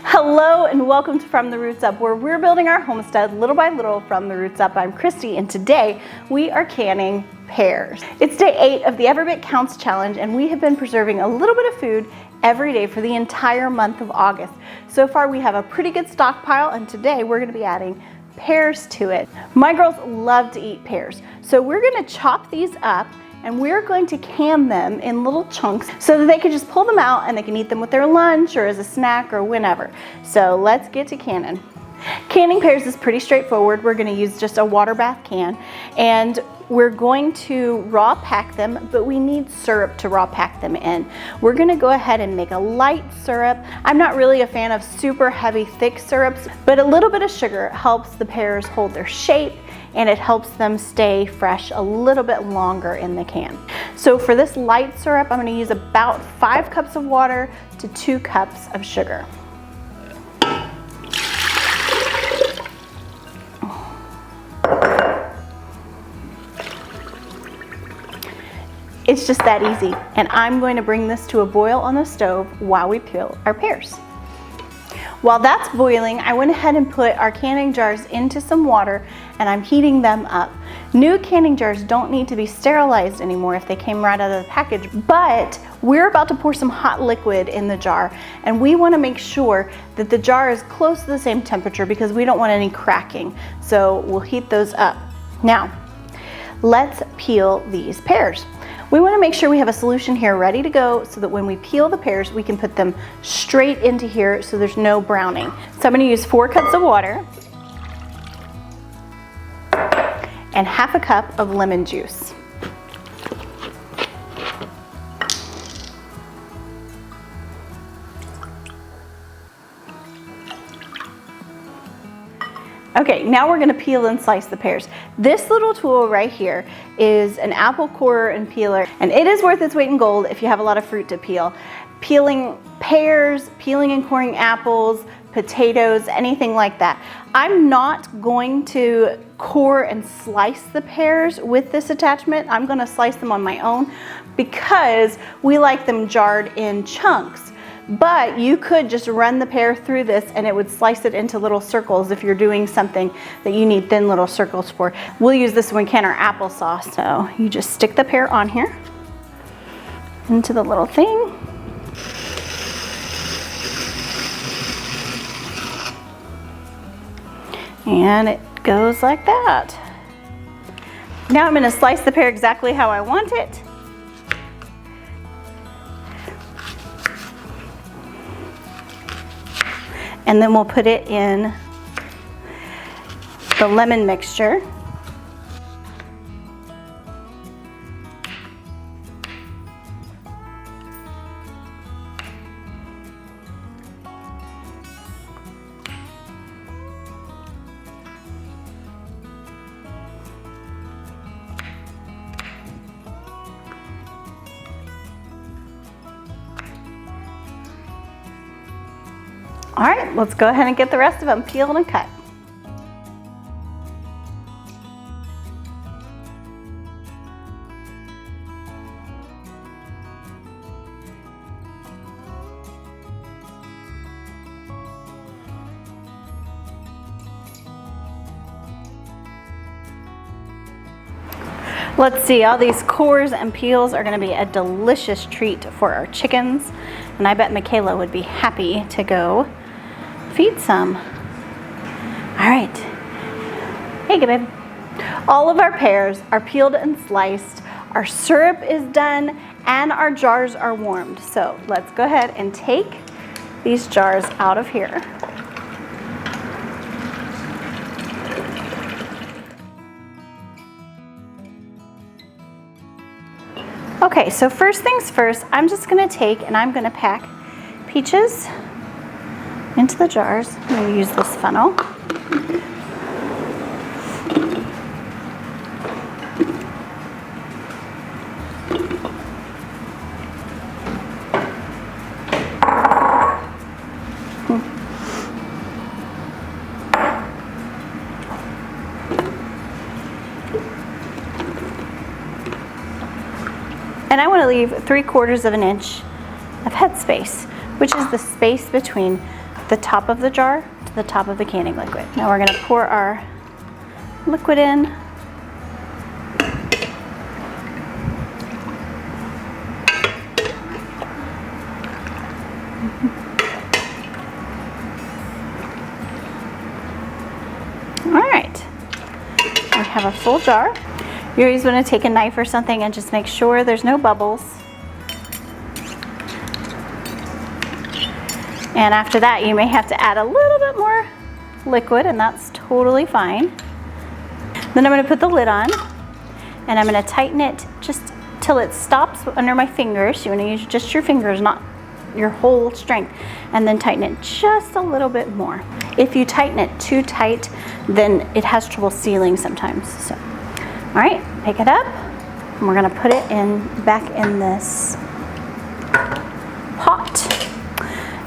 Hello and welcome to From the Roots Up, where we're building our homestead little by little from the roots up. I'm Kristy, and today we are canning pears. It's day 8 of the Every Bit Counts challenge, and we have been preserving a little bit of food every day for the entire month of August. So far we have a pretty good stockpile, and today we're going to be adding pears to it. My girls love to eat pears, so we're going to chop these up and we're going to can them in little chunks so that they can just pull them out and they can eat them with their lunch or as a snack or whenever. So let's get to canning. Canning pears is pretty straightforward. We're going to use just a water bath can, and we're going to raw pack them, but we need syrup to raw pack them in. We're going to go ahead and make a light syrup. I'm not really a fan of super heavy, thick syrups, but a little bit of sugar helps the pears hold their shape, and it helps them stay fresh a little bit longer in the can. So for this light syrup, I'm going to use about 5 cups of water to 2 cups of sugar. It's just that easy, and I'm going to bring this to a boil on the stove while we peel our pears. While that's boiling, I went ahead and put our canning jars into some water, and I'm heating them up. New canning jars don't need to be sterilized anymore if they came right out of the package, but we're about to pour some hot liquid in the jar, and we want to make sure that the jar is close to the same temperature because we don't want any cracking. So we'll heat those up. Now, let's peel these pears. We want to make sure we have a solution here ready to go so that when we peel the pears, we can put them straight into here so there's no browning. So I'm going to use 4 cups of water and half a cup of lemon juice. Okay, now we're going to peel and slice the pears. This little tool right here is an apple corer and peeler, and it is worth its weight in gold if you have a lot of fruit to peel. Peeling pears, peeling and coring apples, potatoes, anything like that. I'm not going to core and slice the pears with this attachment. I'm going to slice them on my own because we like them jarred in chunks. But you could just run the pear through this and it would slice it into little circles if you're doing something that you need thin little circles for. We'll use this when we can our applesauce. So you just stick the pear on here into the little thing. And it goes like that. Now I'm going to slice the pear exactly how I want it. And then we'll put it in the lemon mixture. All right, let's go ahead and get the rest of them peeled and cut. Let's see, all these cores and peels are going to be a delicious treat for our chickens, and I bet Michaela would be happy to go feed some. All right. Hey, good babe. All of our pears are peeled and sliced. Our syrup is done and our jars are warmed. So let's go ahead and take these jars out of here. Okay, so first things first, I'm just going to take and I'm going to pack peaches into the jars. I'm going to use this funnel. And I want to leave 3/4 of an inch of head space, which is the space between the top of the jar to the top of the canning liquid. Now we're gonna pour our liquid in. All right, we have a full jar. You always want to take a knife or something and just make sure there's no bubbles. And after that, you may have to add a little bit more liquid, and that's totally fine. Then I'm going to put the lid on, and I'm going to tighten it just till it stops under my fingers. You want to use just your fingers, not your whole strength, and then tighten it just a little bit more. If you tighten it too tight, then it has trouble sealing sometimes. So, all right, pick it up, and we're gonna put it back in this pot.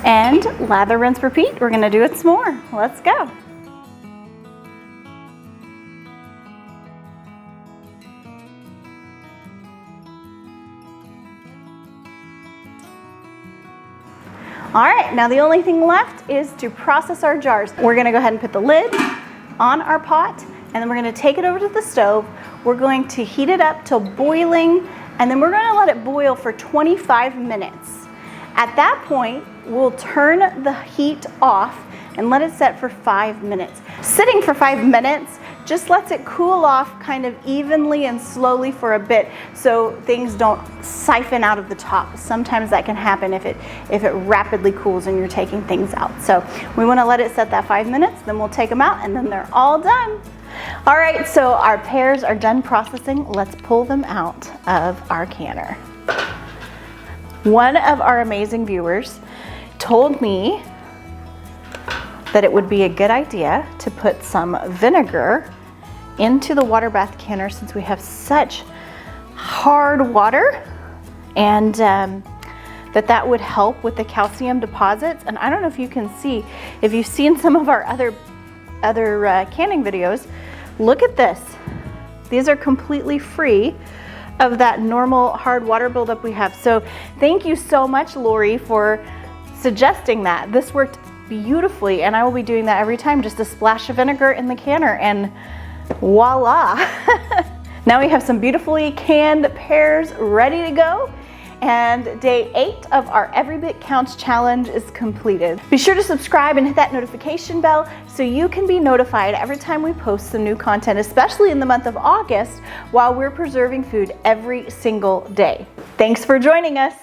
And lather, rinse, repeat. We're gonna do it some more. Let's go. All right, now the only thing left is to process our jars. We're gonna go ahead and put the lid on our pot, and then we're gonna take it over to the stove. We're going to heat it up till boiling, and then we're gonna let it boil for 25 minutes. At that point, we'll turn the heat off and let it set for 5 minutes. Sitting for 5 minutes just lets it cool off kind of evenly and slowly for a bit so things don't siphon out of the top. Sometimes that can happen if it rapidly cools and you're taking things out. So we want to let it set that 5 minutes, then we'll take them out, and then they're all done. All right, so our pears are done processing. Let's pull them out of our canner. One of our amazing viewers told me that it would be a good idea to put some vinegar into the water bath canner since we have such hard water, and that would help with the calcium deposits. And I don't know if you can see, if you've seen some of our other canning videos, look at this. These are completely free of that normal hard water buildup we have. So thank you so much, Lori, for suggesting that. This worked beautifully, and I will be doing that every time, just a splash of vinegar in the canner, and voila. Now we have some beautifully canned pears ready to go, and day 8 of our Every Bit Counts challenge is completed. Be sure to subscribe and hit that notification bell so you can be notified every time we post some new content, especially in the month of August while we're preserving food every single day. Thanks for joining us.